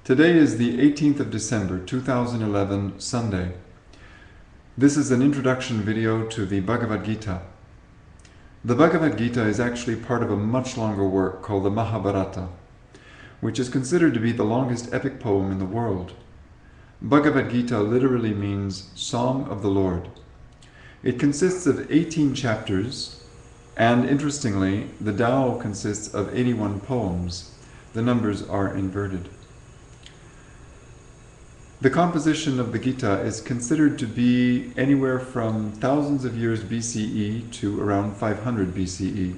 Today is the 18th of December, 2011, Sunday. This is an introduction video to the Bhagavad Gita. The Bhagavad Gita is actually part of a much longer work called the Mahabharata, which is considered to be the longest epic poem in the world. Bhagavad Gita literally means Song of the Lord. It consists of 18 chapters, and interestingly, the Tao consists of 81 poems. The numbers are inverted. The composition of the Gita is considered to be anywhere from thousands of years BCE to around 500 BCE.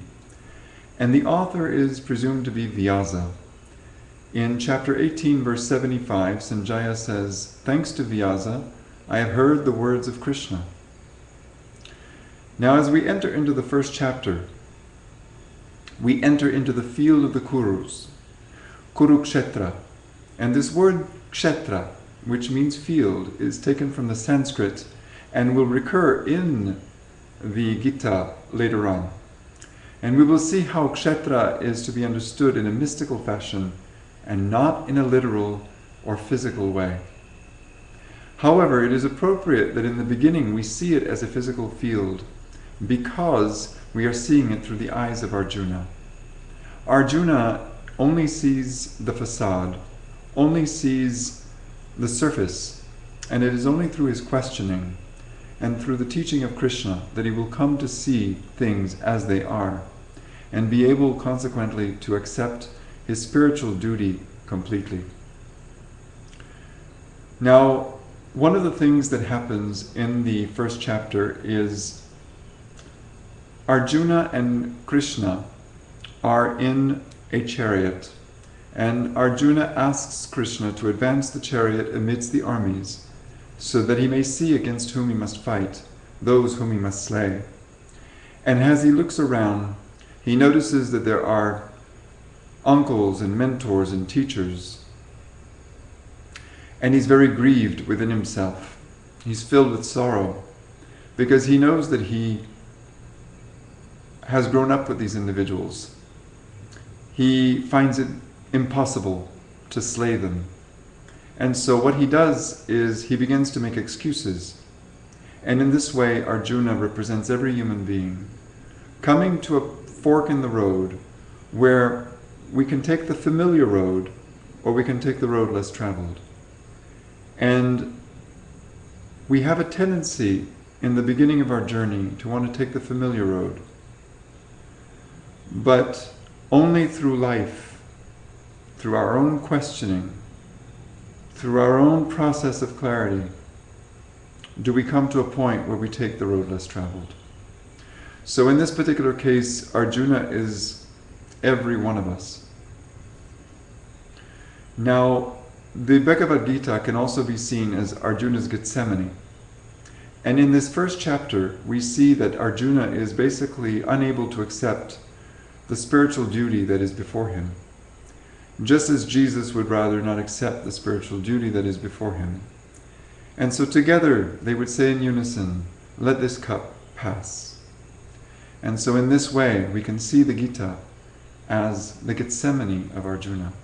And the author is presumed to be Vyasa. In chapter 18, verse 75, Sanjaya says, "Thanks to Vyasa, I have heard the words of Krishna." Now as we enter into the first chapter, we enter into the field of the Kurus, Kurukshetra. And this word kshetra, which means field, is taken from the Sanskrit and will recur in the Gita later on. And we will see how kshetra is to be understood in a mystical fashion and not in a literal or physical way. However, it is appropriate that in the beginning we see it as a physical field because we are seeing it through the eyes of Arjuna. Arjuna only sees the facade, only sees the surface, and it is only through his questioning and through the teaching of Krishna that he will come to see things as they are and be able consequently to accept his spiritual duty completely. Now, one of the things that happens in the first chapter is Arjuna and Krishna are in a chariot, and Arjuna asks Krishna to advance the chariot amidst the armies so that he may see against whom he must fight, those whom he must slay. And as he looks around, he notices that there are uncles and mentors and teachers, and he's very grieved within himself. He's filled with sorrow because he knows that he has grown up with these individuals. He finds it impossible to slay them. And so what he does is he begins to make excuses. And in this way, Arjuna represents every human being coming to a fork in the road where we can take the familiar road or we can take the road less traveled. And we have a tendency in the beginning of our journey to want to take the familiar road. But only through life, through our own questioning, through our own process of clarity, do we come to a point where we take the road less traveled. So in this particular case, Arjuna is every one of us. Now, the Bhagavad Gita can also be seen as Arjuna's Gethsemane. And in this first chapter, we see that Arjuna is basically unable to accept the spiritual duty that is before him, just as Jesus would rather not accept the spiritual duty that is before him. And so together they would say in unison, "Let this cup pass." And so in this way we can see the Gita as the Gethsemane of Arjuna.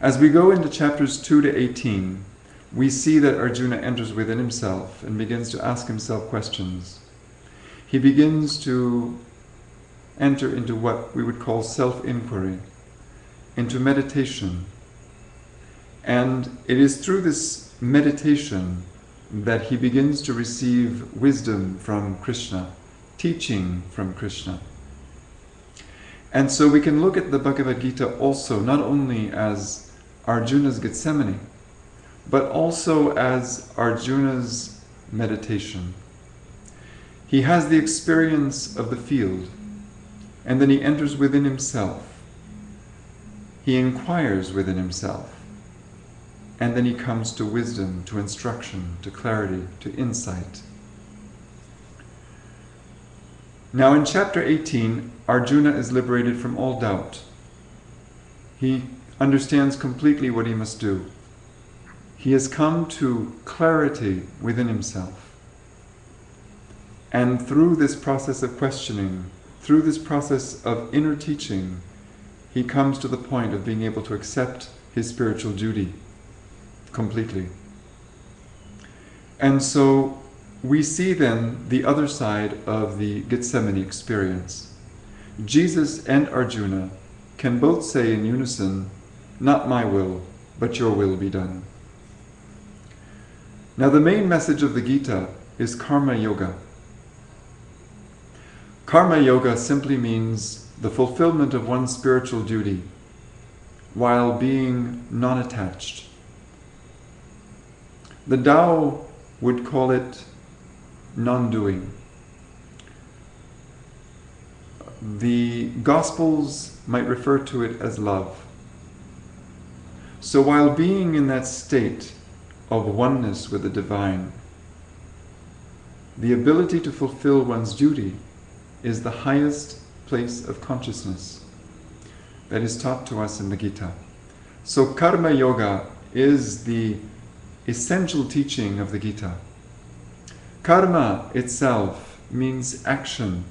As we go into chapters 2 to 18, we see that Arjuna enters within himself and begins to ask himself questions. He begins to enter into what we would call self-inquiry, into meditation. And it is through this meditation that he begins to receive wisdom from Krishna, teaching from Krishna. And so we can look at the Bhagavad Gita also not only as Arjuna's Gethsemane, but also as Arjuna's meditation. He has the experience of the field, and then he enters within himself. He inquires within himself, and then he comes to wisdom, to instruction, to clarity, to insight. Now in chapter 18, Arjuna is liberated from all doubt. He understands completely what he must do. He has come to clarity within himself. And through this process of questioning, through this process of inner teaching, he comes to the point of being able to accept his spiritual duty completely. And so we see then the other side of the Gethsemane experience. Jesus and Arjuna can both say in unison, "Not my will, but your will be done." Now the main message of the Gita is karma yoga. Karma yoga simply means the fulfillment of one's spiritual duty while being non-attached. The Tao would call it non-doing. The Gospels might refer to it as love. So while being in that state of oneness with the divine, the ability to fulfill one's duty is the highest place of consciousness that is taught to us in the Gita. So karma yoga is the essential teaching of the Gita. Karma itself means action,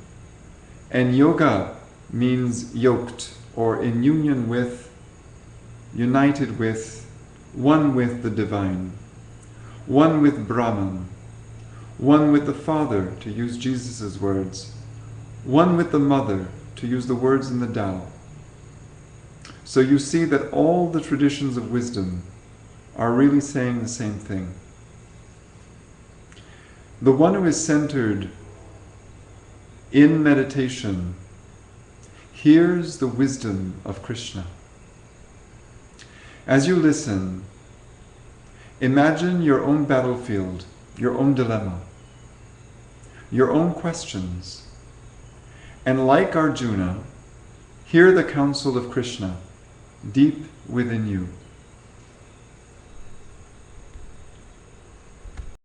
and yoga means yoked, or in union with, united with, one with the divine, one with Brahman, one with the Father, to use Jesus' words, one with the Mother, to use the words in the Tao. So you see that all the traditions of wisdom are really saying the same thing. The one who is centered in meditation hears the wisdom of Krishna. As you listen, imagine your own battlefield, your own dilemma, your own questions, and like Arjuna, hear the counsel of Krishna deep within you.